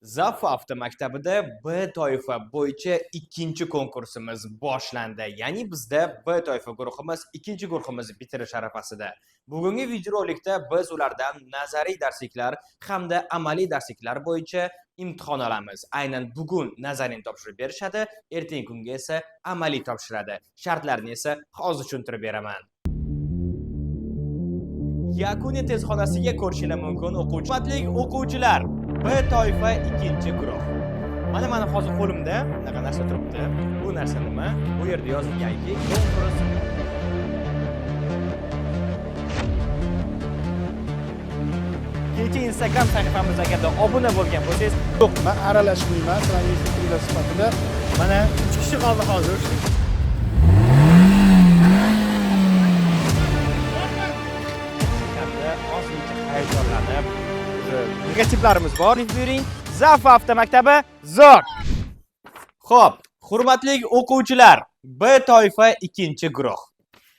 Zafu avtomaktabida B toifa bo'yicha ikkinchi konkursimiz boshlandi. Ya'ni bizda B toifa guruhimiz ikkinchi guruhimizni bitirish arafasida. Bugungi videorolikda biz ulardan nazariy darsliklar hamda amaliy darsliklar bo'yicha imtihon olamiz. Aynan bugun nazariyni topshirib berishadi, ertangi kunga esa amaliy topshiradi. Shartlarini esa hozir tushuntirib beraman. Yakuniy testxonasiga ko'rishingiz mumkin o'quvchilar. B toifa ikkinchi guruh. Mana hozir qo'limda bunaqa narsa turibdi. Bu narsa nima? Bu yerda yozilganki, konkurs. Kecha Instagram sahifamizga agarda obuna bo'lgan bo'lsangiz, yo'q, men aralashmayman. Sizlarning fikringiz sifatida mana 3 kishi qoldi hozir. Hayajonlanib, logotiplarimiz bor. Bering, Zafu avtomaktabi zo'r. Xo'p, hurmatli o'quvchilar, B toifa ikkinchi guruh.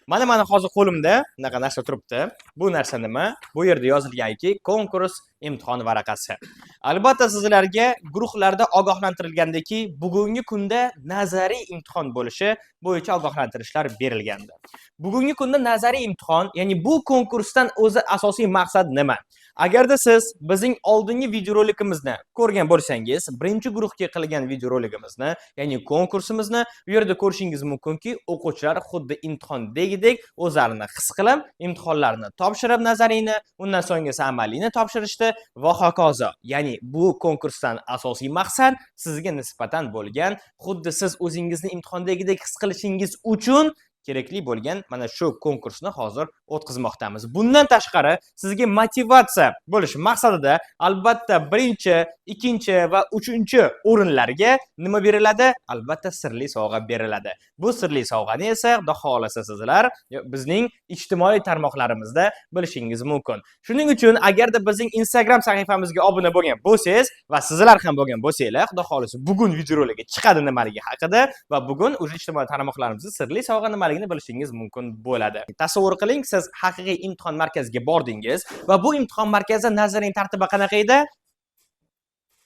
Mana hozir qo'limda bunaqa narsa turibdi. Bu narsa nima? Bu yerda yozilganki, konkurs imtihon varaqasi. Albatta sizlarga guruhlarda ogohlantirilgandiki, bugungi kunda nazariy imtihon bo'lishi bo'yicha ogohlantirishlar berilgandi. Bugungi kunda nazariy imtihon, ya'ni bu konkursdan o'zi asosiy maqsad nima? Agarda siz bizning oldingi videorolikimizni ko'rgan bo'lsangiz, birinchi guruhga qilgan videorolikimizni, ya'ni konkursimizni bu yerda ko'rishingiz mumkinki, o'quvchilar xuddi imtihondagidek o'zlarini his qilib, imtihonlarni topshirib nazariyni, undan so'nggisi amaliyni topshirishdi va hokazo. Ya'ni bu konkursdan asosiy maqsad sizga nisbatan bo'lgan, xuddi siz o'zingizni imtihondagidek his qilishingiz uchun kerakli bo'lgan mana shu konkursni hozir o'tkazmoqdamiz. Bundan tashqari sizga motivatsiya bo'lish maqsadida albatta birinchi, ikkinchi va uchinchi o'rinlarga nima beriladi? Albatta sirli sovg'a beriladi. Bu sirli sovg'ani esa xudo xolasa sizlar bizning ijtimoiy tarmoqlarimizda bilishingiz mumkin. Shuning uchun agarda bizning Instagram sahifamizga obuna bo'lgan bo'lsangiz va sizlar ham bo'lgan bo'lsanglar, xudo xolasa bugun videorolikka chiqadi nimaligi haqida va bugun o'sha ijtimoiy tarmoqlarimizda sirli sovg'a nimaligini bilishingiz mumkin bo'ladi. Tasavvur qiling, siz haqiqiy imtihon markaziga bordingiz va bu imtihon markazida nazariy tartibi qanaqa edi?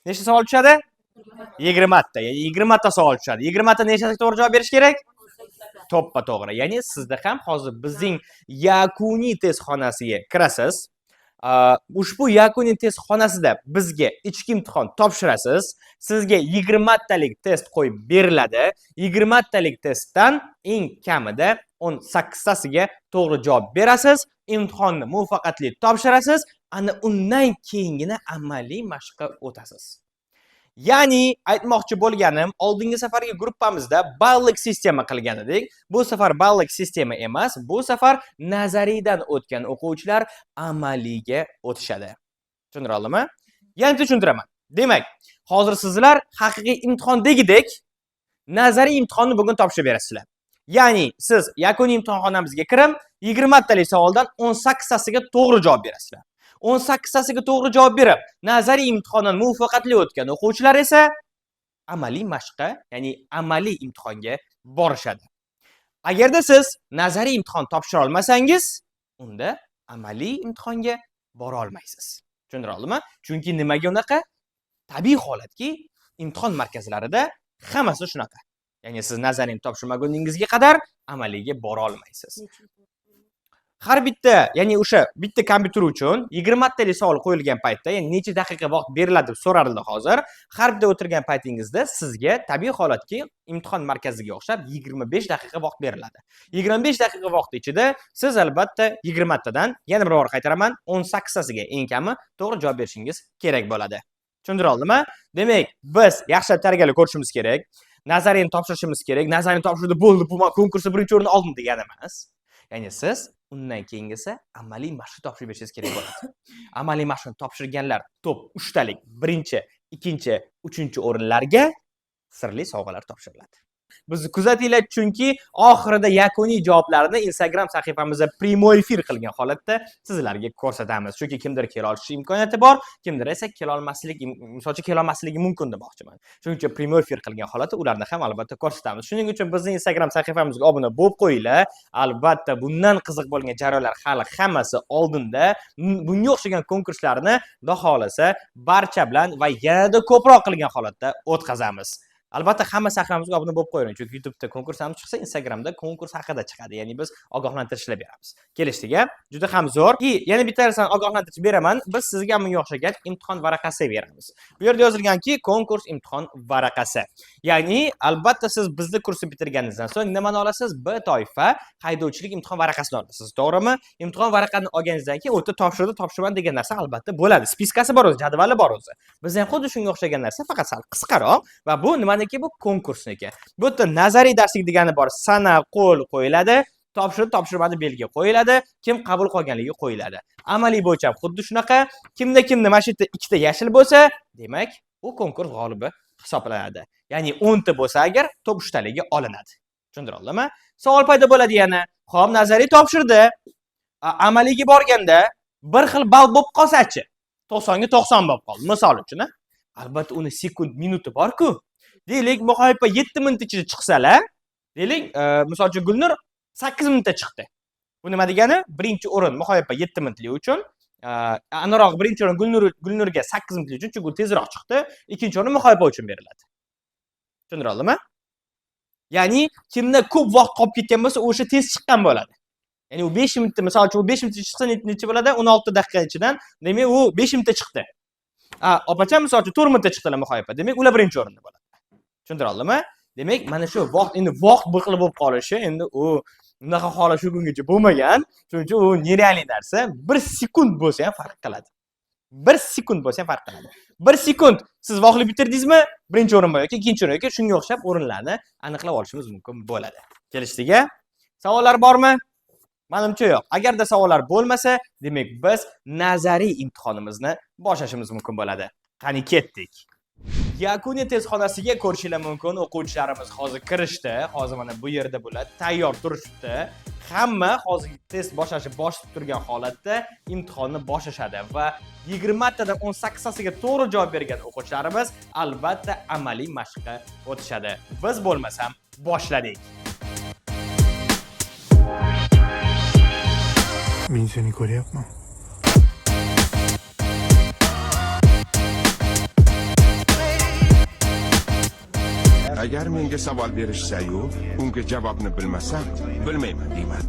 Nechta savol tushadi? 20 ta. Ya'ni 20 ta savol tushadi. 20 ta nechtasiga to'g'ri javob berish kerak? To'ppa to'g'ri. Ya'ni sizda ham hozir bizning yakuniy testxonasiga kirasiz. Ushbu yakuniy testxonasida bizga ichki imtihon topshirasiz. Sizga 20 talik test qo'yib beriladi. 20 talik testdan eng kamida 18 tasiga to'g'ri javob berasiz. Imtihonni muvaffaqiyatli topshirasiz. Ana undan keyingina amaliy mashqqa o'tasiz. Ya'ni aytmoqchi bo'lganim, oldingi safargi gruppamizda ballik sistema qilgan edik. Bu safar ballik sistema emas, bu safar nazariydan o'tgan o'quvchilar amaliyga o'tishadi. Tushundira oldimmi? Yana tushuntiraman. Demak, hozir sizlar haqiqiy imtihondagidek nazariy imtihonni bugun topshirib berasizlar. Ya'ni siz yakuniy imtihonxonamizga kirib, 20 talik savoldan 18 tasiga to'g'ri javob berasizlar. 18 tasiga to'g'ri javob berib, nazariy imtihondan muvaffaqiyatli o'tgan o'quvchilar esa amaliy mashqqa, ya'ni amaliy imtihonga borishadi. Agarda siz nazariy imtihon topshira olmasangiz, unda amaliy imtihonga bora olmaysiz. Tushundira oldimmi? Chunki nimaga unaqa? Tabiiy holatki, imtihon markazlarida hammasi shunaqa. Ya'ni siz nazariyni topshirmaguningizga qadar amaliyga bora olmaysiz. Har bitta, ya'ni o'sha bitta kompyuter uchun 20 talik savol qo'yilgan paytda, ya'ni necha daqiqa vaqt beriladi deb so'raldi hozir. Har bitta o'tirgan paytingizda sizga tabiiy holatki imtihon markaziga o'xshab 25 daqiqa vaqt beriladi. 25 daqiqa vaqt ichida siz albatta 20 tadan, yana bir bor qaytaraman, 18 tasiga eng kami to'g'ri javob berishingiz kerak bo'ladi. Tushundira oldimmi? Demak, biz yaxshilab tayyorgarlik ko'rishimiz kerak. Nazariyni topshirishimiz kerak. Nazariyni topshirdi, bo'ldi, bu konkursda birinchi o'rinni oldim degani emas. Ya'ni siz undan keyingisi amaliy mashq topshirib berishingiz kerak bo'ladi. Amaliy mashqni topshirganlar top 3 talik birinchi, ikkinchi, uchinchi o'rinlarga sirli sovg'alar topshiriladi. Bizni kuzatinglar, chunki oxirida yakuniy javoblarni Instagram sahifamizda prямой efir qilgan holatda sizlarga ko'rsatamiz. Chunki kimdir kela olishi imkoniyati bor, kimdir esa kela olmasligi mumkin demoqchiman. Shuning uchun prямой efir qilgan holatda ularni ham albatta ko'rsatamiz. Shuning uchun bizning Instagram sahifamizga obuna bo'lib qo'yinglar. Albatta, bundan qiziq bo'lgan jarayonlar hali hammasi oldinda. Bunga o'xshagan konkurslarni Xudo xolasa barcha bilan va yanada ko'proq qilgan holatda o'tkazamiz. Albatta, hamma sahifamizga obuna bo'lib qo'ying, chunki YouTube'da konkursimiz chiqsa, Instagramda konkurs haqida chiqadi. Ya'ni biz ogohlantirishlar beramiz. Kelishdik-a? Juda ham zo'r. Yana bitta narsani ogohlantirish beraman. Biz sizga bunga o'xshagan imtihon varaqasi beramiz. Bu yerda yozilganki, konkurs imtihon varaqasi. Ya'ni albatta siz bizni kursni bitirganingizdan so'ng nimani olasiz? B toifa haydovchilik imtihon varaqasini olasiz. To'g'rimi? Imtihon varaqasini olganingizdan keyin o'ta topshirman degan narsa albatta bo'ladi. Spiskasi bor o'zi, jadvali bor o'zi. Biz ham xuddi shunga o'xshagan narsa, faqat sal qisqaroq va bu nimaniki, bu konkursniki. Bu yerda nazariy darslik degani bor. Sana qo'l qo'yiladi, topshirmani belgi qo'yiladi, kim qabul qilganligi qo'yiladi. Amaliy bo'yicha xuddi shunaqa. Kimda mana shu yerda ikkita yashil bo'lsa, demak, u konkurs g'olibi hisoblanadi. Ya'ni 10 ta bo'lsa agar, top 3 taligi olinadi. Tushundirdingmi? Savol paydo bo'ladi yana. Xo'p, nazariy topshirdi. Amaliga borganda bir xil ball bo'lib qolsa-chi? 90 ga 90 bo'lib qoldi. Misol uchun, albatta uni sekund, minuti bor-ku. Deylik, muhayfa 7 minut ichida chiqsalar, deylik, misol uchun Gulnur 8 minutda chiqdi. Bu nima degani? Birinchi o'rin muhayfa 7 minutlik uchun, aniqroq birinchi o'rin Gulnurga 8 minutlik uchun, chunki u tezroq chiqdi. Ikkinchi o'rin muhayfa uchun beriladi. Tushundirdingmi? Ya'ni kimda ko'p vaqt qolib ketgan bo'lsa, o'sha tez chiqqan bo'ladi. Ya'ni u 5 minutda, misol uchun u 5 minutda chiqsa necha bo'ladi? 16 daqiqa ichidan, demak u 5 minutda chiqdi. Opacham misol uchun 4 minutda chiqdilar muhayfa. Demak, ular birinchi o'rinda bo'ladi. Tushundirdingmi? Demak, mana shu vaqt bir xil bo'lib qolishi, endi u unaqa holat shu kungacha bo'lmagan. Shuning uchun u nerealniy narsa. 1 sekund bo'lsa ham farq qiladi. 1 sekund bo'lsa ham farq qiladi. 1 sekund siz vaqtni bitirdingizmi? Birinchi o'rin yoki ikkinchi o'rin yoki shunga o'xshab o'rinlarni aniqlab olishimiz mumkin bo'ladi. Kelishdik-a? Savollar bormi? Menimcha yo'q. Agarda savollar bo'lmasa, demak biz nazariy imtihonimizni boshlashimiz mumkin bo'ladi. Qani ketdik. Yakuniy testxonasiga ko'rishingiz mumkin. O'quvchilarimiz hozir kirishdi. Hozir mana bu yerda bular tayyor turishibdi. Hamma hozir test boshlashni boshlab turgan holatda imtihonni boshlashadi va 20 tadan 18 tasiga to'g'ri javob bergan o'quvchilarimiz albatta amaliy mashqqa o'tishadi. Biz bo'lmasam boshladik. Men seni ko'ryapman. Agar menga savol berishsa-yu, unga javobni bilmasam, bilmayman deyman.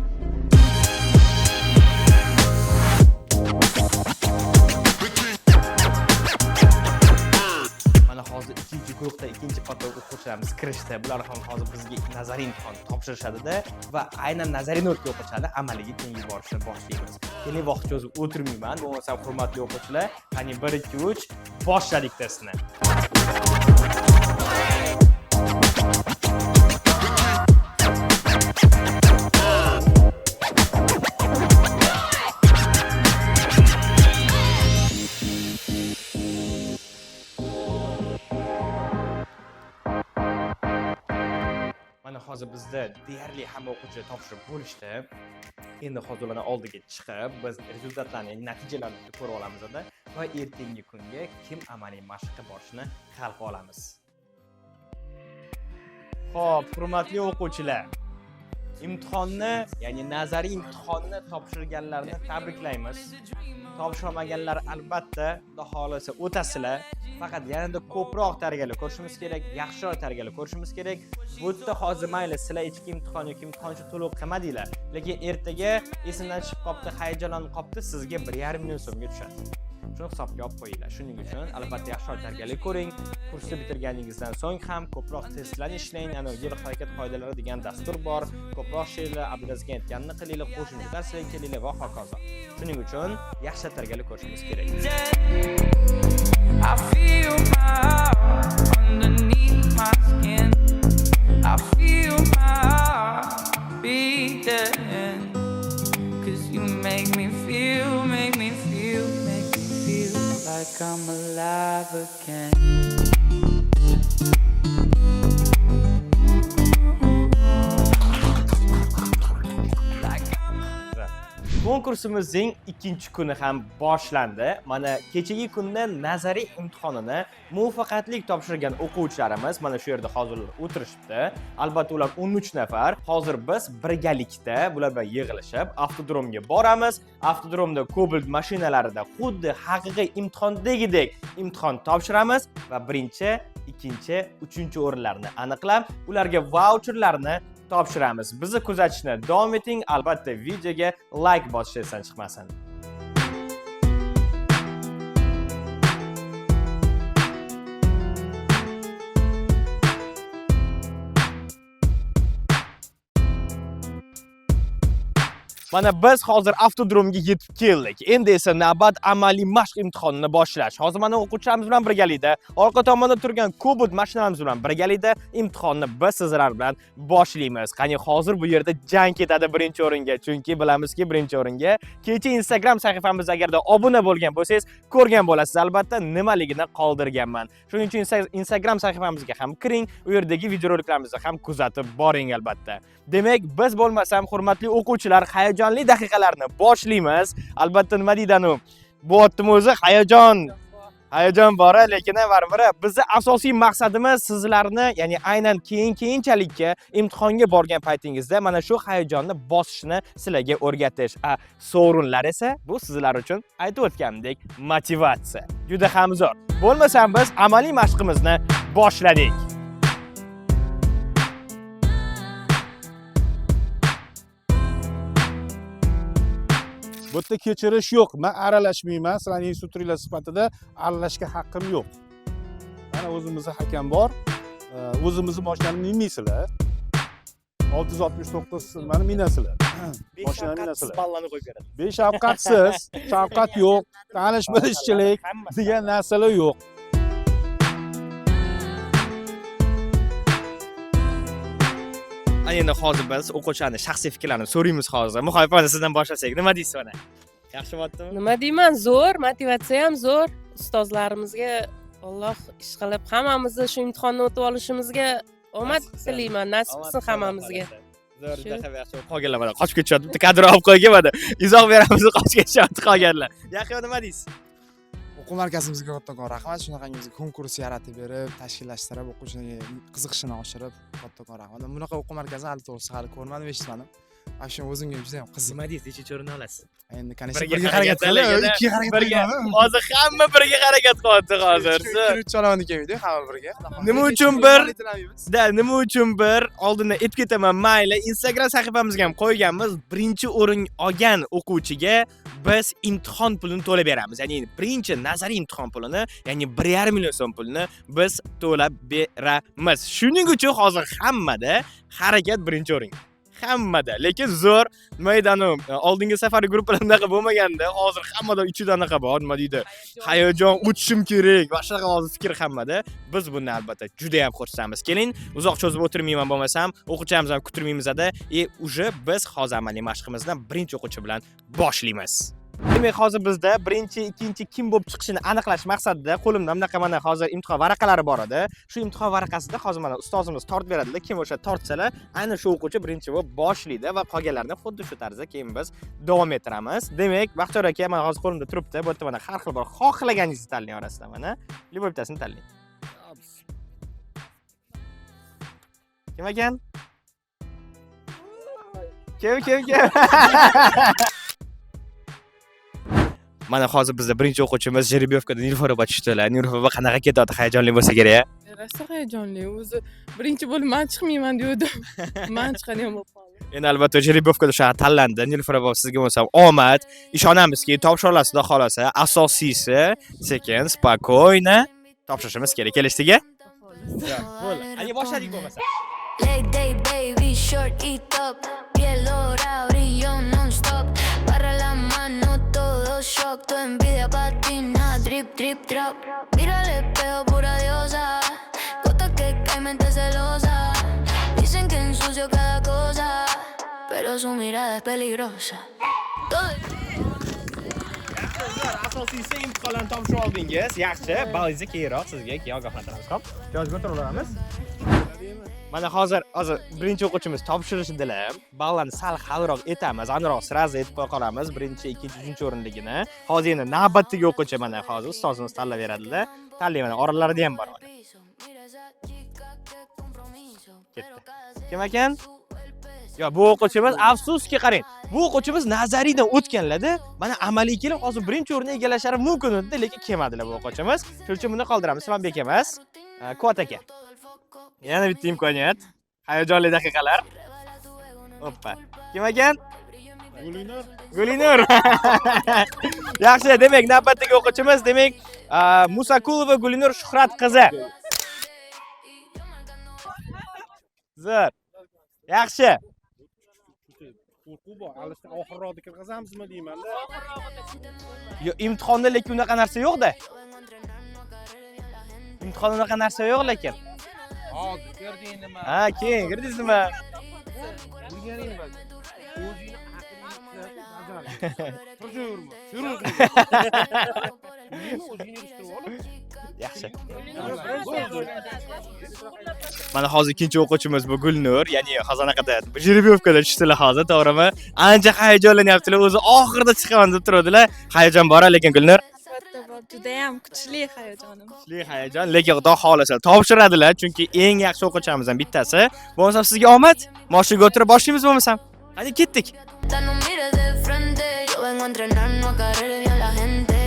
Mana hozir ikkinchi guruhda ikkinchi qator o'quvchilarimiz kirishdi. Bular ham hozir bizga nazariy imtihon topshirishadi-da va aynan nazariy o'tgan o'quvchilarni amaliga keyingi borishni boshlaymiz. Keling, vaqt cho'zib o'tirmayman. Bo'lmasa, hurmatli o'quvchilar, qani 1 2 3 boshladik testni. Hozir bizda deyarli hamma o'quvchilar topshirib bo'lishdi. Endi hozir ularning oldiga chiqib, biz rezultatlarni, natijalarni ko'rib olamiz va ertangi kunga kim amaliy mashqqa borishni hal qila olamiz. Xo'p, hurmatli o'quvchilar, imtihonni, ya'ni nazariy imtihonni topshirganlarni tabriklaymiz. Topshirmaganlar albatta Xudo xolasa o'tasizlar. Faqat yanada ko'proq tayyorgarlik ko'rishimiz kerak, yaxshiroq tayyorgarlik ko'rishimiz kerak. Bu yerda hozir mayli sizlar ichki imtihon yoki imtihonchi to'lov qilmadinglar, lekin ertaga esimdan chiqib qopti, hayajonlanib qopti, sizga 1,5 million so'mga tushadi. Shuni hisobga olib qo'yinglar. Shuning uchun albatta yaxshiroq tayyorgarlik ko'ring. Kursni bitirganingizdan so'ng ham ko'proq testlarni ishlang. Ana yo'l harakat qoidalari degan dastur bor. Ko'proq she'rlar, Abdulaziz aytganini qilinglar, qo'shimcha darslarga kelinglar va hokazo. Shuning uchun yaxshi tayyorgarlik ko'rishimiz kerak. I feel my heart underneath my skin. I feel my heart beating. 'Cause you make me feel like I'm alive again. Konkursimizning ikkinchi kuni ham boshlandi. Mana kechagi kunda nazariy imtihonini muvaffaqiyatli topshirgan o'quvchilarimiz mana shu yerda hozir o'tirishibdi. Albatta ular 13 nafar. Hozir biz birgalikda bular bilan yig'ilishib avtodromga boramiz. Avtodromda Cobalt mashinalarida xuddi haqiqiy imtihondagidek imtihon topshiramiz va birinchi, ikkinchi, uchinchi o'rinlarni aniqlab, ularga voucherlarni topshiramiz. Bizni kuzatishni davom eting. Albatta videoga like bosish esdan chiqmasin. Mana biz hozir avtodromga yetib keldik. Endi esa navbat amaliy mashq imtihonini boshlash. Hozir mana o'quvchilarimiz bilan birgalikda, orqa tomonda turgan Cobalt mashinalarimiz bilan birgalikda imtihonni biz sizlar bilan boshlaymiz. Qani hozir bu yerda jang ketadi birinchi o'ringa, chunki bilamizki birinchi o'ringa kecha Instagram sahifamizga agarda obuna bo'lgan bo'lsangiz, ko'rgan bo'lasiz albatta nimaligini qoldirganman. Shuning uchun Instagram sahifamizga ham kiring, u yerdagi videoroliklarimizni ham kuzatib boring albatta. Demak, biz bo'lmasam hurmatli o'quvchilar hayajonli daqiqalarni boshlaymiz. Albatta nima deydi-nu? Bu otning o'zi hayajon bor, lekin baribir bizning asosiy maqsadimiz sizlarni, ya'ni aynan keyinchalikka imtihonga borgan paytingizda mana shu hayajonni bosishni sizlarga o'rgatish. Sovrinlar esa bu sizlar uchun aytib o'tgandek motivatsiya. Juda ham zo'r. Bo'lmasam biz amaliy mashqimizni boshladik. Bu yerda kechirish yo'q. Men aralashmayman. Sizlarning instruktorlar sifatida aralashga haqqim yo'q. Mana o'zimizda hakam bor. O'zimizni mashinani minmaysizlar. 669 mani minasizlar. Mashinani minasizlar. Ballani qo'yib beradi. Beshafqatsiz, shafqat yo'q, tanish-bilishchilik degan narsalar yo'q. Endi hozir biz o'quvchilarning shaxsiy fikrlarini so'raymiz hozir. Muxolifat sizdan boshlasak, nima deysiz mana? Yaxshi bo'ldimi? Nima deyman, zo'r, motivatsiya ham zo'r. Ustozlarimizga Alloh ish qilib hammamizni shu imtihonni o'tib olishimizga omad tilayman, nasib qilsin hammamizga. Zo'r, juda yaxshi. Qolganlar mana qochib ketishyapti. Bitta kadr olib qo'ygan mana. Izoh beramiz, qochib ketishyapti qolganlar. Yaxshi, nima deysiz? O'quv markazimizga kattakon rahmat. Shunaqangi bizga konkurs yaratib berib, tashkillashtirib, o'quvchilarga qiziqishini oshirib, kattakon rahmat. Bunaqa o'quv markazini hali to'g'risi hali ko'rmadim, eshitmadim. Afshon o'zimga juda ham qiziq. Nima deysiz? Nechinchi o'rinni olasiz? Endi qancha birga harakat qilib, ikki harakat qilganman. Hozir hamma birga harakat qilyapti hozir. Kirib chalaman ekan video, hamma birga. Nima uchun bir oldindan aytib ketaman, mayli. Instagram sahifamizga ham qo'yganmiz. Birinchi o'rin olgan o'quvchiga biz imtihon pulini to'lab beramiz. Ya'ni birinchi nazariy imtihon pulini, ya'ni 1,5 million so'm pulini biz to'lab beramiz. Shuning uchun hozir hammada harakat birinchi o'rin. Hammada, lekin zo'r maydonu oldingi safar gruppalarida bo'lmaganda hozir hammada ichida anaqa bor, nima deydi? Hayajon, o'tishim kerak va shunaqa hozir fikr hammada. Biz bundan albatta juda ham xursandmiz. Keling, uzoq cho'zib o'tirmayman bo'lmasam, o'quvchilarimizni ham kutirmaymiz-da. Uje biz hozir amaliy mashqimizni birinchi o'quvchi bilan boshlaymiz. Demak, hozir bizda birinchi, ikkinchi kim bo'lib chiqishini aniqlash maqsadida qo'limda bunaqa mana hozir imtihon varaqalari bor edi. Shu imtihon varaqasida hozir mana ustozimiz tortib beradi. Kim o'sha tortsalar, aynan shu o'quvchi birinchi bo'lib boshlaydi va qolganlarni xuddi shu tarzda keyin biz davom ettiramiz. Demak, Baxtiyor aka mana hozir qo'limda turibdi. Bu yerda mana har xil bor. Xohlaganingizni tanlang orasidan mana. Liboy bittasini tanlang. Kim ekan? Kim? Mana hozir bizda birinchi o'quvchimiz Jerebyovkada Nilufar opa tushdilar. Nilufar opa qanaqa ketadi? Hayajonli bo'lsa kerak. Rosa hayajonli. O'zi birinchi bo'lib men chiqmayman degandim. Men chiqqani ham bo'lib qoldi. Endi albatta Jerebyovkada shu tanlandi. Nilufar opa sizga bo'lsa omad. Ishonamizki, topshira olasiz, xudo xolasa. Asosiysi sekin, spokойно topshirishimiz kerak. Kelishdikmi? Bo'ldi. Ani boshladik bo'lmasa. Lady baby short y top, piel dorada brillo non-stop. Para la mano todo shock, tu envidia patina, drip, drip, drop. Mira el espejo, pura diosa, gota que cae, mente celosa. Dicen que ensucio cada cosa, pero su mirada es peligrosa. Todo Asosiysi imtihonlarni topshirib oldingiz. Yaxshi, balingizni keyinroq sizga keyin ogohlantiramiz. Xo'p, joyga o'tirib olamiz. Mana hozir birinchi o'quvchimiz topshirishdilar. Ballarni sal xalroq etamiz, aniqroq sразу aytib qo'ya qolamiz. Birinchi, ikkinchi, uchinchi o'rinligini. Hozir endi navbatdagi o'quvchi mana hozir ustozimiz tanlab beradilar. Tanlay mana oralarida ham bor. Ketdi. Kim ekan? Yo, bu o'quvchimiz afsuski qarang. Bu o'quvchimiz nazariydan o'tganlarda, mana amaliy kelib hozir birinchi o'rinni egallashlari mumkin edi, lekin kelmadilar bu o'quvchimiz. Shuning uchun buni qoldiramiz. Islambek emas, Kuat aka. Yana bitta imkoniyat. Hayajonli daqiqalar. Hoppa. Kim ekan? Gulinur. Yaxshi, demak, navbatdagi o'quvchimiz, demak, Musakulova Gulinur Shuhrat qizi. Zo'r. Yaxshi. Qo'rquv bor. Alishdan oxirroqda kirgizamizmi deyman-da. Yo, imtihonda lekin unaqa narsa yo'q-da. Imtihonda unaqa narsa yo'q lekin. Hozir kirding nima? Ha, keyin kirdingizmi? Yaxshi. Mana hozir ikkinchi o'quvchimiz bu Gulnur, ya'ni hozir anaqada jiribiyovkada tushdilar hozir, to'g'rimi? Ancha hayajonlanyaptilar, o'zi oxirida chiqaman deb turadilar. Hayajon bor lekin Gulnur. Albatta bor, juda ham kuchli hayajonim. Kuchli hayajon, lekin Xudo xolasa topshiradilar, chunki eng yaxshi o'quvchimizdan bittasi. Bo'lmasa sizga omad, mashinaga o'tirib boshlaymiz bo'lmasam. Hadi ketdik. No mires de frente, yo vengo a entrenar, no a caerle bien a la gente.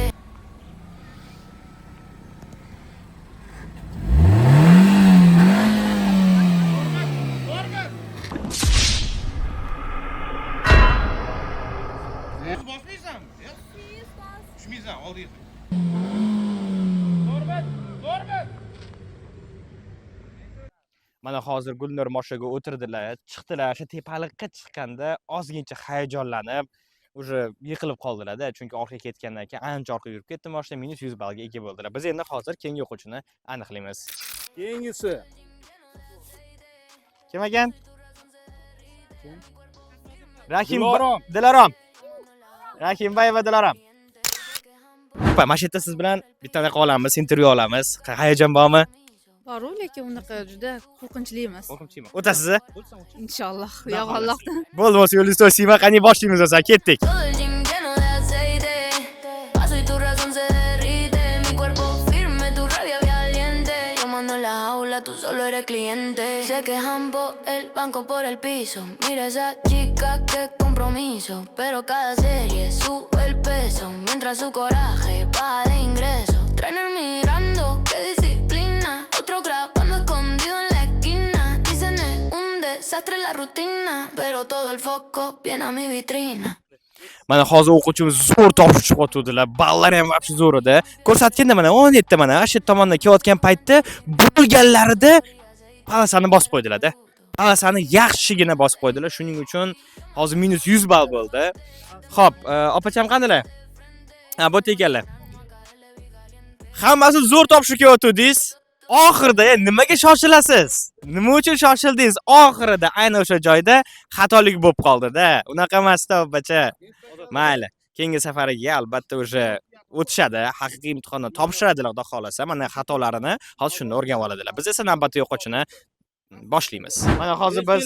Mana hozir Gulnur mashinaga o'tirdilar, chiqdilar, o'sha tepaliqqa chiqqanda ozgincha hayajonlanib, уже yiqilib qoldilar-da, chunki orqaga ketgandan keyin ancha orqaga yurib ketdi, mashina -100 ballga ega bo'ldilar. Biz endi hozir keyingi o'quvchini aniqlaymiz. Keyingisi. Kim ekan? Dilorom. Dilorom. Rahimbayeva Dilorom. Ho'p, mana shu yerda siz bilan bitta naqa olamiz, intervyu olamiz. Hayajon bormi? Bor, lekin unaqa juda qo'rqinchli emas. Qo'rqinchli. O'tasiz? Inshaalloh, yo Allohdan. Bo'lmasa yo'lingiz to'siyman, qani boshlaymiz o'sa, ketdik. Todo el gym lleno de aceite. Paso y tu razón se derrite. Mi cuerpo firme, tu rabia valiente. Yo mando en la jaula, tú solo eres cliente. Se quejan por el banco por el piso. Mira esa chica, qué compromiso. Pero cada serie sube el peso. Mientras su coraje baja de ingreso. Trainer mirando, qué disciplina. Otro grabando escondido en la esquina. Dicen es un desastre la rutina. Pero todo el foco viene a mi vitrina. Mana hozir o'quvchimiz zo'r topshirib chiqyaptilar. Ballar ham vobshe zo'r edi. Ko'rsatganda mana 17 ta mana shu tomondan kelayotgan paytda bo'lganlarida palasani bosib qo'ydilar-da. Palasani yaxshigina bosib qo'ydilar. Shuning uchun hozir -100 ball bo'ldi. Xo'p, opacham qandalar? Ha, bo'tda ekanlar. Hammasi zo'r topshirib kelyapti-dingiz. Oxirida nimaga shoshilasiz? Nima uchun shoshildingiz? Oxirida aynan o'sha joyda xatolik bo'lib qoldi-da. Unaqa emas-da, opacha. Mayli. Keyingi safariga albatta o'sha o'tishadi, haqiqiy imtihonni topshiradilar, xudo xolasa. Mana xatolarini hozir shunda o'rganib oladilar. Biz esa navbatdagi o'quvchini boshlaymiz. Mana hozir biz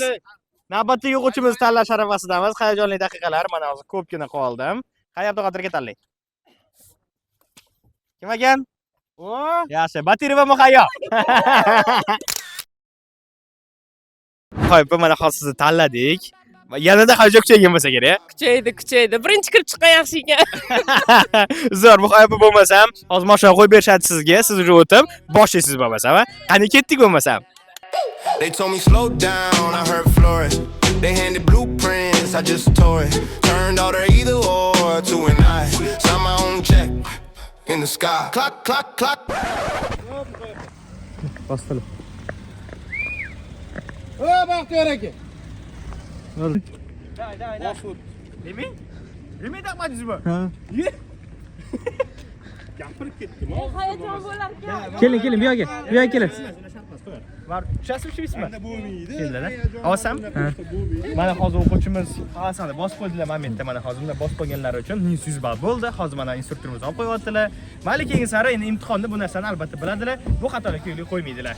navbatdagi o'quvchimizni tanlash arafasidamiz. Hayajonli daqiqalar. Mana hozir ko'pgina qoldim. Qani Abduqodirga tanlang. Kim ekan? Yaxshi, Batirova Muhayyo. Xo'p, mana hozir sizni tanladik. Yanada hayajon kuchaygan bo'lsa kerak. Kuchaydi. Birinchi kirib chiqqan yaxshi ekan. Zo'r, Muhayyo bo'lmasam, hozir mashina qo'yib berishadi sizga, siz уже o'tib boshlaysiz bo'lmasam, ha? Qani ketdik bo'lmasam. They told me slow down, I heard Flores. They handed blueprints, I just tore it. Turned all their either or to an I. Signed my own check in the sky. Clock, clock, clock. Bosdilar. Baxtiyor aka. Nima taqmadingizmi? Ha. Gapirib ketdim. Hayajon bo'lar ekan. Keling, bu yoqqa kelin. Tushasizmi shu ismi? Olsam? Mana hozir o'quvchimiz halasani bosib qo'ydilar momentda. Mana hozir bunday bosib qo'yganlari uchun 1100 ball bo'ldi. Hozir mana instruktorimiz olib qo'yaptilar. Mayli keyin sari endi imtihonda bu narsani albatta biladilar. Bu xatolikka yo'l qo'ymaydilar.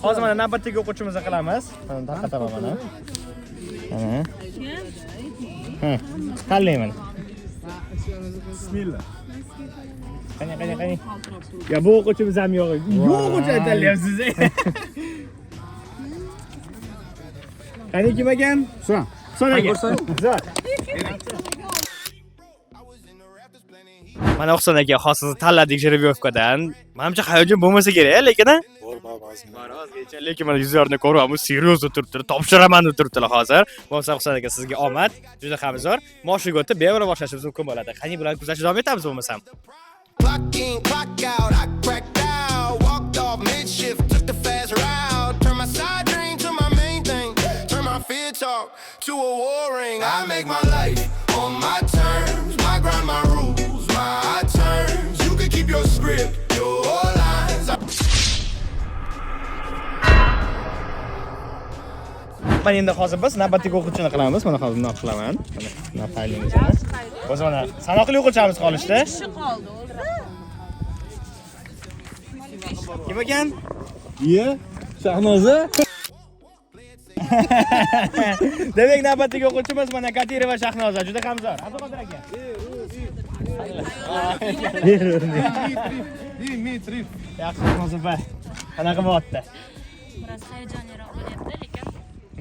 Hozir mana navbatdagi o'quvchimizga qilamiz. Mana tarqataman mana. Mana. Tanlayman. Bismillah. Qani. Ya bu o'quvchimiz ham yo'q. Yo'q o'quvchi tanlayapsiz. Qani kim ekan? Son. Son ekan. Zo'r. Mana Husan aka, hozir tanladik Jerevyovkadan. Menimcha hayajon bo'lmasa kerak, lekin bor ozgacha, lekin mana yuzlarni ko'ryapmiz, seriyoz turibdi, topshiraman deb turibdilar hozir. Bo'lsa Husan aka, sizga omad, juda ham zo'r. Moshiga o'tib, bemalol boshlashimiz mumkin bo'ladi. Qani bularni kuzatishda davom etamiz bo'lmasam. Clock in, clock out, I cracked out. Walked off mid-shift, took the fast route. Turned my side dream to my main thing. Turn my fear talk to a war ring. I make my life on my terms. My grind, my rules, my terms. You can keep your script, your lines. Mana endi hozir biz navbatdagi o'quvchini qilamiz. Mana hozir bundoq qilaman. Mana faylingizni. O'zi mana sanoqli o'quvchimiz qolishdi. Kim ekan? Iye, Shahnoza. Demak, navbatdagi o'quvchimiz mana Katirova Shahnoza, juda ham zo'r. Abduqodir aka. Dimitriy. Yaxshi Shahnoza ba. Qanaqa bo'lyapti? Biroz hayajonliroq bo'lyapti, lekin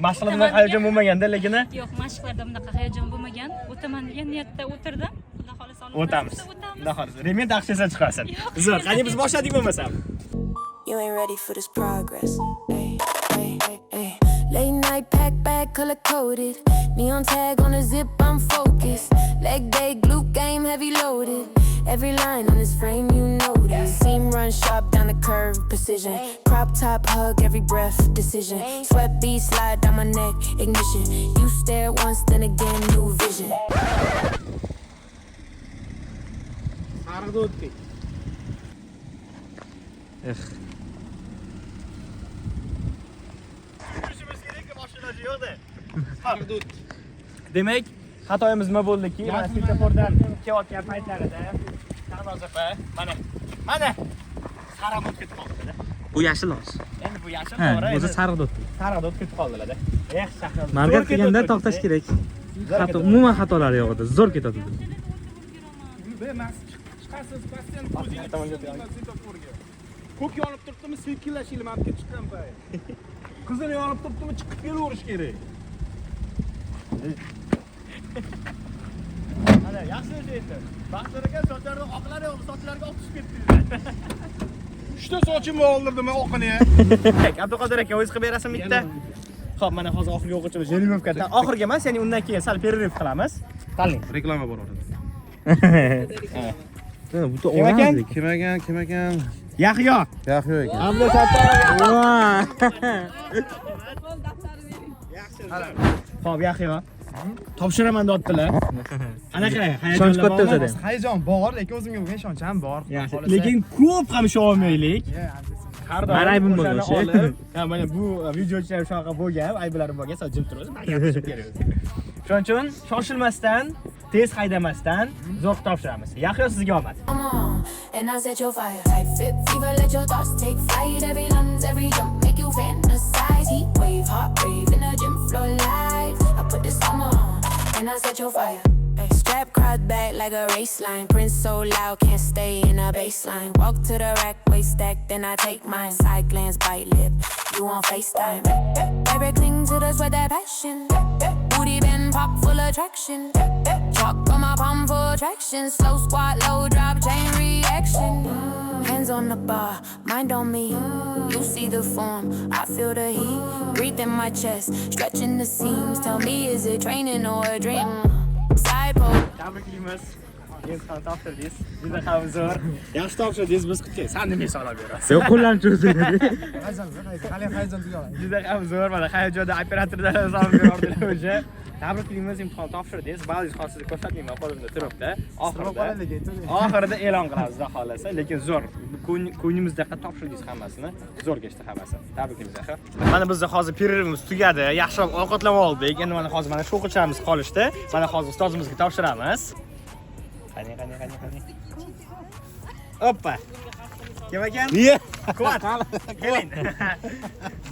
Mashqlarda hayajon bo'lmaganda, lekin yo'q, mashqlarda bunaqa hayajon bo'lmagan. O'taman degan niyatda o'tirdim. Xudo xolisa o'tamiz. Xudo xolisa. Remen taqshisa chiqasin. Zo'r. Qani biz boshladik bo'lmasam. You ain't ready for this progress. Ay, ay, ay, ay. Late night pack bag color coded. Neon tag on the zip, I'm focused. Leg day, glute game heavy loaded. Every line on this frame, you notice. Seam run sharp down the curve, precision. Crop top hug, every breath, decision. Sweat beat slide down my neck, ignition. You stare once, then again, new vision. Sariqda o'tdik. Demak, xatoyimiz nima bo'ldiki? Mana svetofordan kelayotgan paytlarida Shahnoza mana sariq o'tib ketib qoldi. Bu yashil hozir. Endi bu yashil to'g'ri. O'zi sariq o'tdi. Sariq o'tib ketib qoldilar-da. Shahnoza. Margat qilganda to'xtash kerak. Xato, umuman xatolar yo'q edi. Zo'r ketadi. Chiqasiz, pastdan svetoforga. Ko'k yonib turibdimi, sekinlashinglar markka chiqqan payt. Qizil yonib turibdimi, chiqib kelaverish kerak. Mana yaxshi o'taydi. Baxtir aka sochlari oqlari yo'q, sochlariga oq tushib ketdi. 3 ta sochimni oldirdim oqini. Abduqodir aka, o'zingiz qilib berasizmi bitta? Xo'p, mana hozir oxirgi o'quvchimiz Jerevyovkadan. Oxirgi emas, ya'ni undan keyin sal pererv qilamiz. Tanlang. Reklama bor orada. Bu Kim ekan? Kim ekan? Yahyo. Yahyo ekan. Abdu Sattorov. Xo'p, Yahyo. Topshiraman deyaptilar. Qanaqa hayajonlar? Ishonch katta o'zida. Hayajon bor, lekin o'zimga bo'lgan ishonch ham bor. Lekin ko'p ham ishona olmaylik. Har doim Mana aybim bo'lgan o'shani olib, ha mana bu videochilar shunaqa bo'lgan, ayblari bo'lgan, sal jim turamiz, gapirishib beramiz. Shuning uchun shoshilmasdan, tez haydamasdan zo'r topshiramiz. Yahyo, sizga omad. Come on, and I set your fire. Type fit fever, let your thoughts take flight. Every lunge, every jump, make you fantasize. Heat wave, heart rave in the gym floor live. I put this on, and I set your fire. Ay, strap crowd back like a race line. Prince so loud, can't stay in a baseline. Walk to the rack, waist stack, then I take mine. Side glance, bite lip, you on FaceTime. Baby, cling to the sweat, that passion. Booty bend, pop full attraction. Chalk on my palm for traction. Slow squat, low drop, chain reaction. Hands on the bar, mind on me. You see the form, I feel the heat. Breathe in my chest, stretching the seams. Tell me, is it training or a dream? Side pose. Tabriklaymiz. Imtihon topshirdingiz. Juda ham zo'r. Yaxshi topshirdingiz, biz kutdik. San nima hisob berasiz? Yo'q, qo'llarni cho'zdi. Hayajon tugadi. Juda ham zo'r. Mana hayajonda operatorlar hisob berardilar o'sha. Tabriklaymiz, imtihon topshirdingiz. Ba'zi hozir ko'rsatmayman, qo'limda turibdi. Oxirida e'lon qilamiz, xudo xolasa, lekin zo'r. Ko'nglimizda topshirdingiz hammasini. Zo'r kechdi hammasi. Tabriklaymiz, axir. Mana bizda hozir pererivimiz tugadi. Yaxshilab ovqatlanib oldik. Endi mana hozir mana shu o'quvchilarimiz qolishdi. Mana hozir ustozimizga topshiramiz. Qani. Oppa. Kim ekan? Quvat. Keling.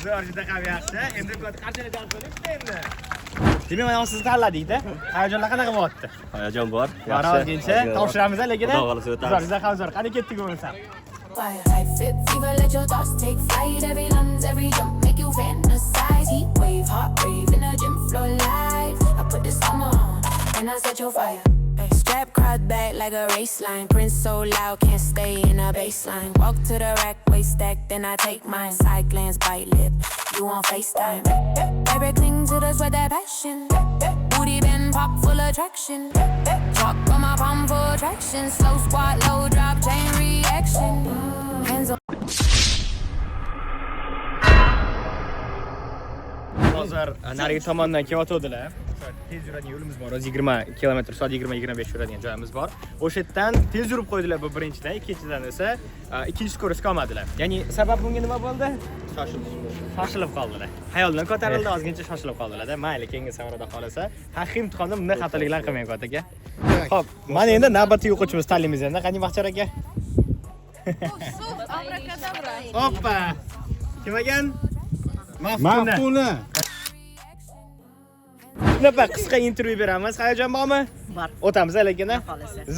Zo'r, juda ham yaxshi. Endi Quvat qanchalik jalb qilyapti endi? Demak, mana sizni tanladik-da. Hayajonlar qanaqa bo'lyapti? Hayajon bor. Yaxshi. Topshiramiz, lekin. Xudo xolasa o'tamiz. Zo'r, juda ham zo'r. Qani ketdik bo'lsam. Fever, let your thoughts take flight. Every lunge, every jump make you fantasize. Heat wave, heart rave in a gym floor live. I put the summer on and I set your fire. Ay, strap crowd back like a race line. Prince so loud, can't stay in a baseline. Walk to the rack, waist stack, then I take mine. Side glance, bite lip, you on FaceTime. Baby, cling to the sweat, that passion. Booty bend, pop full attraction. Drop on my palm for attraction. Slow squat, low drop, chain reaction. Hands on. Hozir narigi tomondan kelayotgandilar. Tez yuradigan yo'limiz bor. 20 km/soat 20-25 yuradigan joyimiz bor. O'sha yerdan tez yurib qo'ydilar bu birinchidan, ikkinchidan esa ikkinchi skoroskka olmadilar. Ya'ni sabab bunga nima bo'ldi? Shoshilib qoldilar. Xayoldan ko'tarildi, ozgincha shoshilib qoldilar-da. Mayli, keyingi safarda qolsa, haqiqiy imtihonda bunday xatoliklar qilmang aka. Xo'p, mana endi navbatdagi o'quvchimiz tanlaymiz endi. Qani Baxtiyor aka? Oppa. Kim ekan? Maftuna. Nima qisqa intervyu beramiz. Hayajon bormi? Bor. O'tamiz lekin.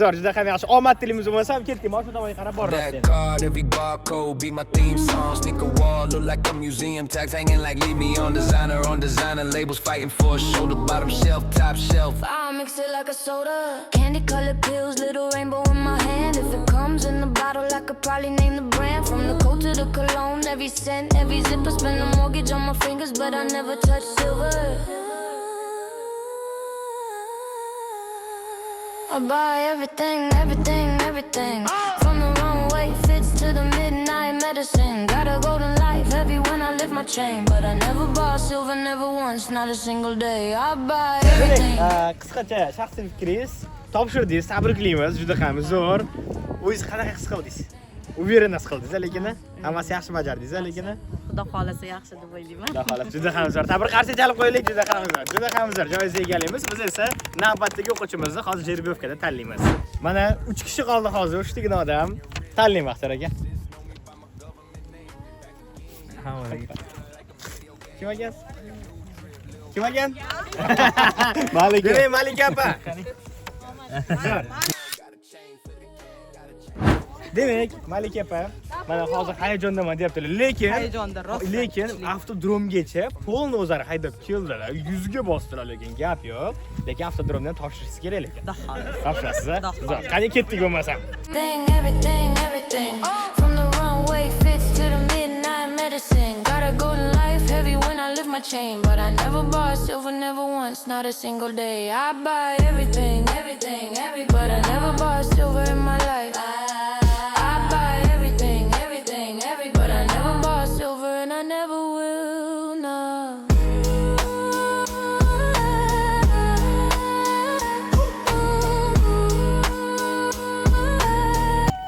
Zo'r, juda ham yaxshi. Omad tilimiz bo'lmasa ham ketdik. Mana shu tomonga qarab boramiz That endi. card, every barcode be my theme song. Stick a wall, look like a museum. Tags hanging like leave me on designer labels fighting for a shoulder, bottom shelf, top shelf. I'll mix it like a soda. Candy colored pills, little rainbow in my hand. If it comes in the bottle, I could probably name the brand. From the coat to the cologne, every cent, every zipper. Spend a mortgage on my fingers, but I never touch silver. I buy everything. From the runway fits to the midnight medicine. Got a golden life heavy when I lift my chain. But I never bought silver, never once, not a single day. I buy everything. Qisqacha shaxsiy fikringiz, topshirdingiz, tabriklaymiz, juda ham zo'r. O'zingiz qanaqa his qildingiz? Uvereniz qildingiz, lekin hammasi yaxshi bajardingiz, lekin Xudo xolasa yaxshi deb o'ylayman. Xudo xolasa juda ham zo'r. Tabrik qarshi chalib qo'yaylik, juda ham zo'r. Joyiga egalaymiz. Biz esa navbatdagi o'quvchimizni hozir Jeribevkada tanlaymiz. Mana 3 kishi qoldi hozir, 3 tagina odam. Tanlang Baxtiyor aka. Kim ekan? Malika. Malika opa. Demak, Malika opa, mana hozir hayajondaman deyaptilar, lekin avtodromgacha polni o'zlari haydab keldilar, yuziga bosdilar, lekin gap yo'q. Lekin avtodromdan topshirish kerak lekin. Topshirasiz, a? Zo'r. Qani ketdik bo'lmasam. Everything. From the runway fits to the midnight medicine. Got a golden life heavy when I lift my chain. But I never bought silver, never once, not a single day. I buy everything. But I never bought silver in my life. I buy everything. But I never bought silver and I never will, no.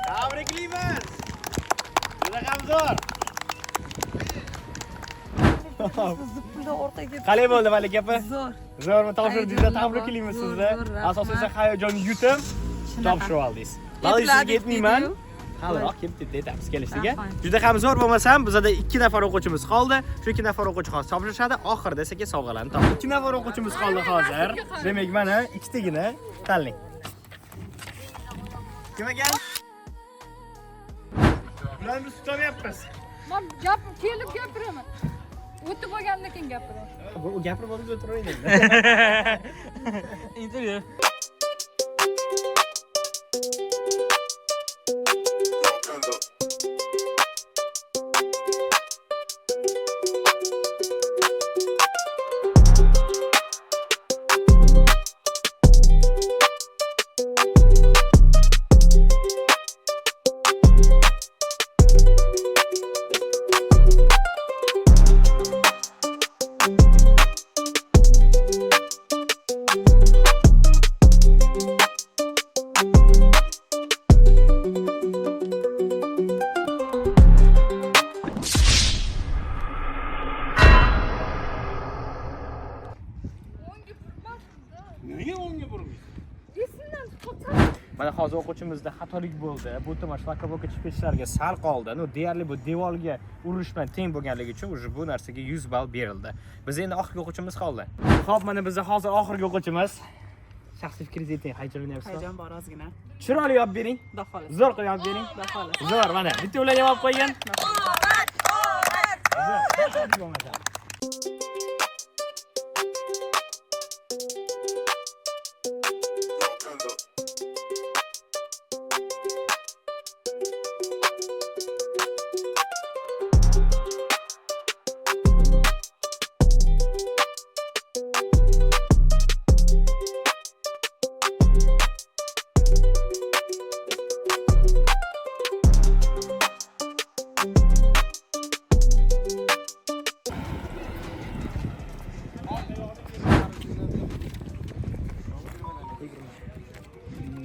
Tabriklaymiz. Juda ham zo'r. Qalay bo'ldi Malika opa? Zo'rmi? Topshirdingiz, tabriklaymiz sizni. Asosiysi hayajon yutib topshirib oldingiz. Vali sizga yetmayman. Haliroq kelib aytamiz kelishdiga. Juda ham zo'r bo'lmasam, bizda 2 nafar o'quvchimiz qoldi. Shu 2 nafar o'quvchi hozir topshirishadi. Oxirida esa sovg'alarni topib. 2 nafar o'quvchimiz qoldi hozir. Demak, mana ikkitagina tanlang. Kim ekan? Ularni biz tutamayapmiz. Men kelib gapiraman. O'tib olgandan keyin gapiraman. Bu gapirib olib o'tiraveraylik. Intervyu. Mana hozir o'quvchimizda xatolik bo'ldi. Bu tomosh fakabokka chiqib ketishlarga sal qoldi. No, deyarli bu devorga urish bilan teng bo'lganligi uchun уже bu narsaga 100 ball berildi. Biz endi oxirgi o'quvchimiz qoldi. Xo'p, mana bizda hozir oxirgi o'quvchimiz. Shaxsiy fikringizni ayting, hayajonlanyapsizmi? Hayajon bor ozgina. Chiroyli javob bering. Xudo xohlasa. Zo'r qilib javob bering. Xudo xohlasa. Zo'r, mana bitta ular javob qo'ygan.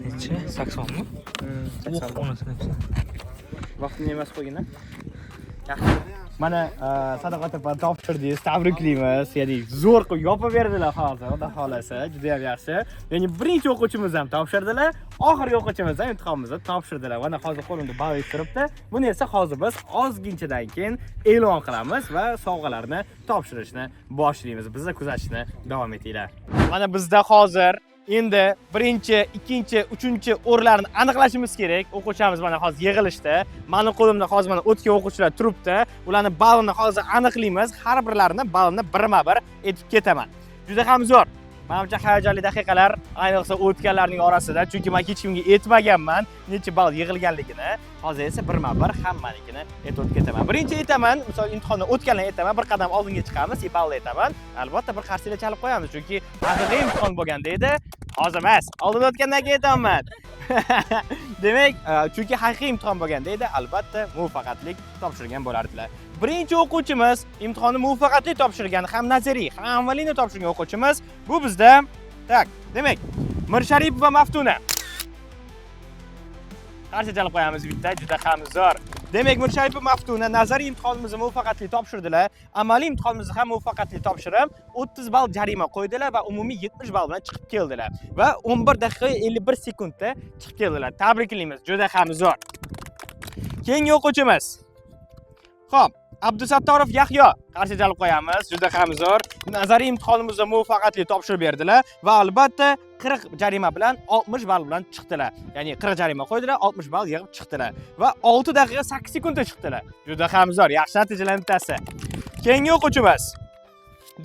Necha? 80mi? 80. Vaqtini emas qo'ygin-a. Yaxshi. Mana Sadoqat opa topshirdingiz, tabriklaymiz. Ya'ni zo'r qilib yopib berdilar hozir, xudo xolasa, juda ham yaxshi. Ya'ni birinchi o'quvchimiz ham topshirdilar, oxirgi o'quvchimiz ham imtihonimizni topshirdilar. Mana hozir qo'limda ball turibdi. Buni esa hozir biz ozginchadan keyin e'lon qilamiz va sovg'alarni topshirishni boshlaymiz. Bizni kuzatishni davom etinglar. Mana bizda hozir endi birinchi, ikkinchi, uchinchi o'rinlarni aniqlashimiz kerak. O'quvchimiz mana hozir yig'ilishdi. Meni qo'limda hozir mana o'tgan o'quvchilar turibdi. Ularni ballini hozir aniqlaymiz. Har birlarini ballini birma-bir aytib ketaman. Juda ham zo'r. Menimcha hayajonli daqiqalar, ayniqsa o'tganlarning orasida, chunki men hech kimga aytmaganman necha ball yig'ilganligini. Hozir esa birma-bir hammanikini aytib ketaman. Birinchi aytaman, misol imtihondan o'tganlarni aytaman, bir qadam oldinga chiqamiz, ball aytaman. Albatta bir qarshilik chalib qo'yamiz, chunki haqiqiy imtihon bo'lganda edi. Hozir emas, oldin o'tgandan keyin aytaman. Demak, chunki haqiqiy imtihon bo'lganda edi, albatta muvaffaqiyatli topshirgan bo'lardilar. Birinchi o'quvchimiz imtihonni muvaffaqiyatli topshirgan, ham nazariy, ham amaliyni topshirgan o'quvchimiz bu bizda. Tak, demak, Mirsharipov va Maftuna. Qarshi chalib qo'yamiz bitta, juda ham zo'r. Demak, Mirsharipov va Maftuna nazariy imtihonimizni muvaffaqiyatli topshirdilar, amaliy imtihonimizni ham muvaffaqiyatli topshirib, 30 ball jarima qo'ydilar va umumiy 70 ball bilan chiqib keldilar va 11 daqiqa 51 sekundda chiqib keldilar. Tabriklaymiz, juda ham zo'r. Keyingi o'quvchimiz. Xo'p, Abdusattorov Yahyo qarshi jalb qo'yamiz. Juda ham zo'r. Nazariy imtihonimizni muvaffaqiyatli topshirib berdilar va albatta 40 jarima bilan 60 ball bilan chiqdilar. Ya'ni 40 jarima qo'ydilar, 60 ball yig'ib chiqdilar va 6 daqiqa 8 sekundda chiqdilar. Juda ham zo'r. Yaxshi natijalar bittasi. Keyingi o'quvchimiz.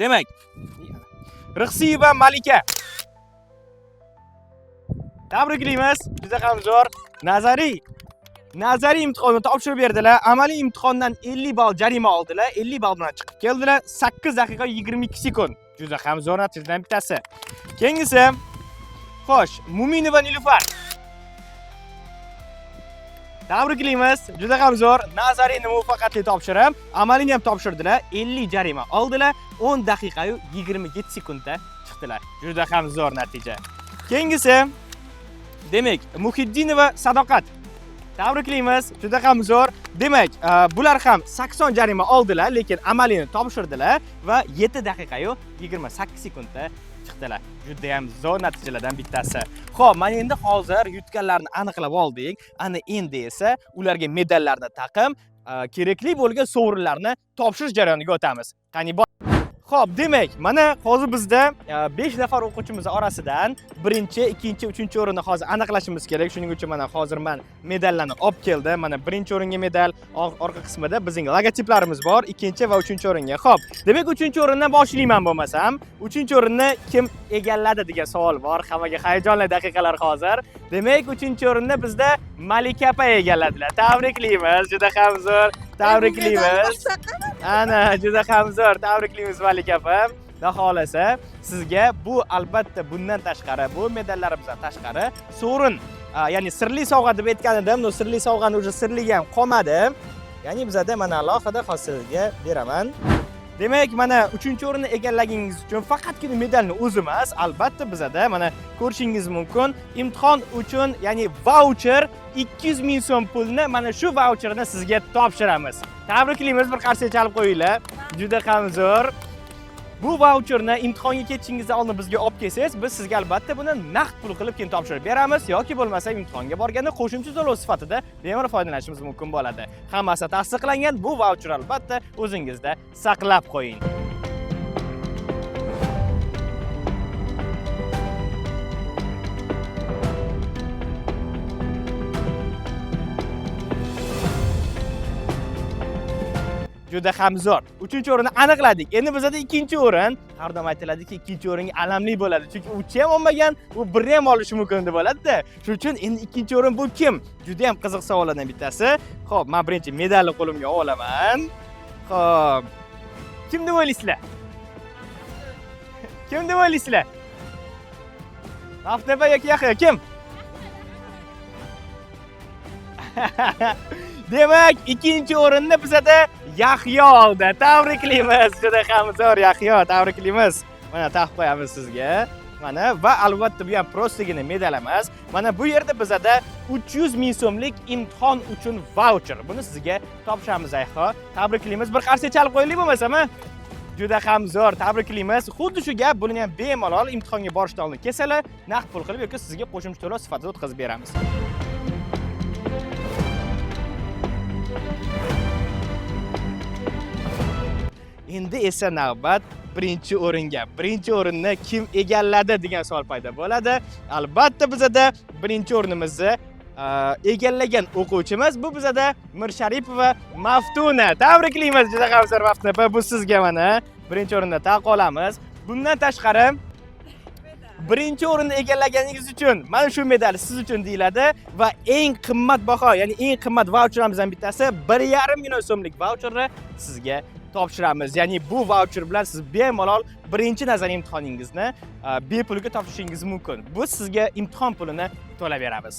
Demak, Rixsiyeva Malika. Tabriklaymiz. Juda ham zo'r. Nazariy imtihonni topshirib berdilar. Amaliy imtihondan 50 ball jarima oldilar. 50 ball bilan chiqib keldilar. 8 daqiqa 22 sekund. Juda ham zo'r natijadan bittasi. Keyingisi, xo'sh, Muminova Nilufar. Tabriklaymiz. Juda ham zo'r. Nazariyni muvaffaqiyatli topshirib, amaliyni ham topshirdilar. 50 jarima oldilar. 10 daqiqa 27 sekundda chiqdilar. Juda ham zo'r natija. Keyingisi, demak, Muhiddinova Sadoqat. Tabriklaymiz. Juda ham zo'r. Demak, bular ham 80 jarima oldilar, lekin amaliyni topshirdilar va 7 daqiqa 28 sekundda chiqdilar. Juda ham zo'r natijalardan bittasi. Xo'p, mana endi hozir yutganlarni aniqlab oldik. Ana endi esa ularga medallarni taqib, kerakli bo'lgan sovrinlarni topshirish jarayoniga o'tamiz. Qani Xo'p, demak, mana hozir bizda 5 nafar o'quvchimiz orasidan birinchi, ikkinchi, uchinchi o'rinni hozir aniqlashimiz kerak. Shuning uchun mana hozir men medallarni olib keldim. Mana birinchi o'ringa medal, orqa qismida bizning logotiplarimiz bor, ikkinchi va uchinchi o'ringa. Xo'p, demak, uchinchi o'rindan boshlayman bo'lmasam, uchinchi o'rinni kim egalladi degan savol bor. Hammaga hayajonli daqiqalar hozir. Demak, uchinchi o'rinni bizda Malika opa egalladilar. Tabriklaymiz, juda ham zo'r. Tabriklaymiz. Ana, juda ham zo'r. Tabriklaymiz Malika opa. Xudo xolasa, sizga bu albatta bundan tashqari, bu medallarimizdan tashqari sovrin, ya'ni sirli sovg'a deb aytgan edim. No, sirli sovg'ani уже sirligi ham qolmadi. Ya'ni bizada mana alohida sizga beraman. Demak, mana 3-o'rinni egallagingiz uchun faqatgina medalni o'zi emas, albatta bizada mana ko'rishingiz mumkin. Imtihon uchun, ya'ni voucher 200 ming so'm pulni mana shu voucherni sizga topshiramiz. Tabriklaymiz, bir qarshi chalib qo'yinglar. Juda ham zo'r. Bu voucherni imtihonga ketishingizdan oldin bizga olib kelsangiz, biz sizga albatta buni naqd pul qilib keyin topshirib beramiz yoki bo'lmasa imtihonga borganda qo'shimcha to'lov sifatida bemalol foydalanishingiz mumkin bo'ladi. Hammasi tasdiqlangan, bu voucher albatta o'zingizda saqlab qo'ying. Juda ham zo'r. 3-o'rinni aniqladik. Endi bizda 2-o'rin, har doim aytiladiki, 2-o'ringa alamli bo'ladi. Chunki 3 ham olmagan, u 1 ham olishi mumkin deb bo'ladi-da. Shuning uchun endi 2-o'rin bu kim? Juda ham qiziq savollardan bittasi. Xo'p, men birinchi medalni qo'limga olaman. Xo'p. Kim deb o'ylaysizlar? Kim deb o'ylaysizlar? Maftepa yoki Yahyo kim? Demak, 2-o'rinni bizada Yahyo oldi. Tabriklaymiz. Juda ham zo'r Yahyo, tabriklaymiz. Mana taqib qo'yamiz sizga. Mana va albatta bu ham prostagina medal emas. Mana bu yerda bizada 300 ming so'mlik imtihon uchun voucher. Buni sizga topshiramiz Yahyo. Tabriklaymiz. Bir qarshi chalib qo'yaylik bo'lmasami? Juda ham zo'r, tabriklaymiz. Xuddi shu gap buni ham bemalol imtihonga borishdan oldin kelsalar, naqd pul qilib yoki sizga qo'shimcha to'lov sifatida o'tkazib beramiz. Endi esa navbat birinchi o'ringa. Birinchi o'rinni kim egalladi degan savol paydo bo'ladi. Albatta bizada birinchi o'rnimizni egallagan o'quvchimiz bu bizada Mirsharipova Maftuna. Tabriklaymiz juda ham zo'r Maftuna. Bu sizga mana birinchi o'rinda taqolamiz. Bundan tashqari birinchi o'rinni egallaganingiz uchun mana shu medal siz uchun deyiladi va eng qimmatbaho, ya'ni eng qimmat voucherlarimizdan bittasi 1,5 million so'mlik voucherni sizga topshiramiz. Ya'ni bu voucher bilan siz bemalol birinchi nazariy imtihoningizni bepulga topshirishingiz mumkin. Bu sizga imtihon pulini to'laveramiz.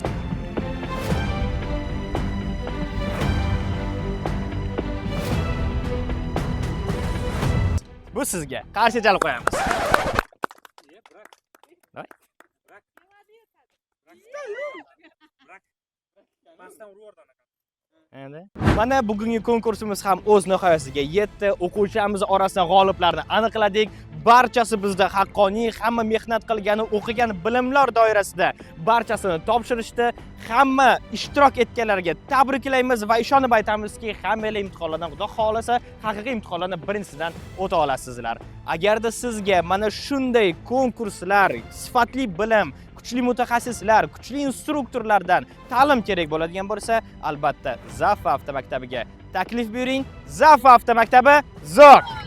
Bu sizga qarshi chalib qo'yamiz. Mana bugungi konkursimiz ham o'z nihoyasiga yetdi. O'quvchilarimiz orasidan g'oliblarni aniqladik. Barchasi bizda haqqoniy, hamma mehnat qilgani, o'qigan bilimlar doirasida barchasini topshirishdi. Hamma ishtirok etganlarga tabriklaymiz va ishonib aytamizki, hammanglar imtihonlardan Xudo xolasa haqiqiy imtihonlarni birinchisidan o'ta olasizlar. Agarda sizga mana shunday konkurslar, sifatli bilim, kuchli mutaxassislar, kuchli instruktorlardan ta'lim kerak bo'ladigan bo'lsa, albatta Zafa avtomaktabiga taklif bering. Zafa avtomaktabi zo'r!